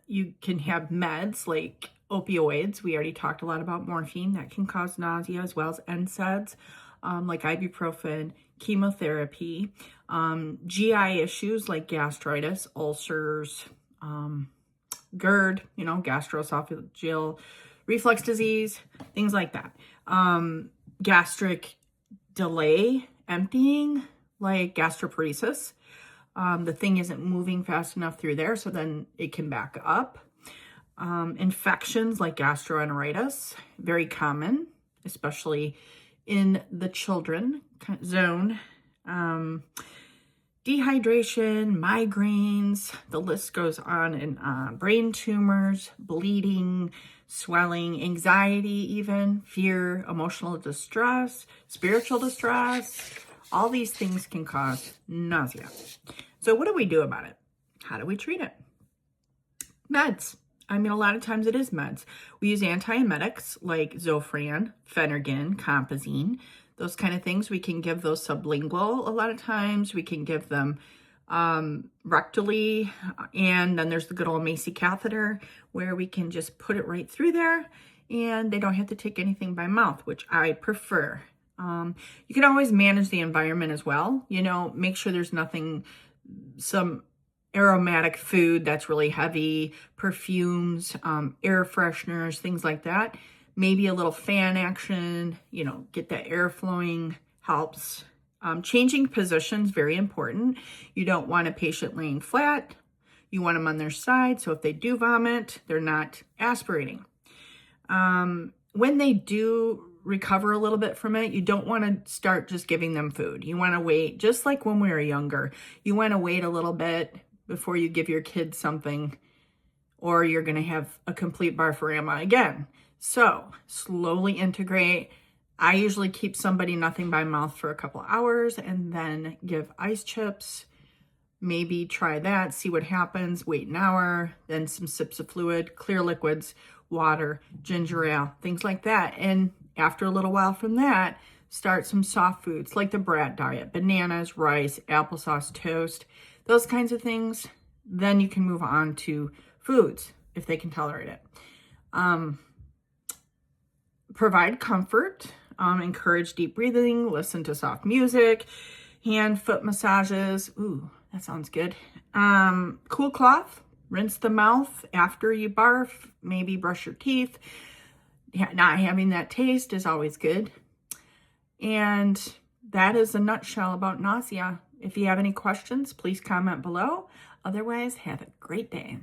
You can have meds like opioids. We already talked a lot about morphine that can cause nausea, as well as NSAIDs, like ibuprofen, chemotherapy, GI issues like gastritis, ulcers, GERD, gastroesophageal reflux disease, things like that. Gastric delay emptying, like gastroparesis. The thing isn't moving fast enough through there, so then it can back up. Infections like gastroenteritis, very common, especially in the children zone. Dehydration, migraines, the list goes on and on. Brain tumors, bleeding, swelling, anxiety even, fear, emotional distress, spiritual distress. All these things can cause nausea. So what do we do about it? How do we treat it? Meds. I mean, a lot of times it is meds. We use antiemetics like Zofran, Phenergan, Compazine, those kind of things. We can give those sublingual a lot of times. We can give them rectally. And then there's the good old Macy catheter where we can just put it right through there and they don't have to take anything by mouth, which I prefer. You can always manage the environment as well. Make sure there's nothing, some aromatic food that's really heavy, perfumes, air fresheners, things like that. Maybe a little fan action, get that air flowing helps. Changing positions, very important. You don't want a patient laying flat. You want them on their side. So if they do vomit, they're not aspirating. When they do recover a little bit from it, you don't want to start just giving them food. You want to wait, just like when we were younger. You want to wait a little bit before you give your kids something, or you're going to have a complete barfarama again. So slowly integrate. I usually keep somebody nothing by mouth for a couple hours and then give ice chips. Maybe try that, see what happens, wait an hour, then some sips of fluid, clear liquids, water, ginger ale, things like that. And after a little while from that, start some soft foods like the brat diet, bananas, rice, applesauce, toast, those kinds of things. Then you can move on to foods if they can tolerate it. Provide comfort, encourage deep breathing, listen to soft music, hand, foot massages. Ooh, that sounds good. Cool cloth, rinse the mouth after you barf, maybe brush your teeth. Not having that taste is always good. And that is a nutshell about nausea. If you have any questions, please comment below. Otherwise, have a great day.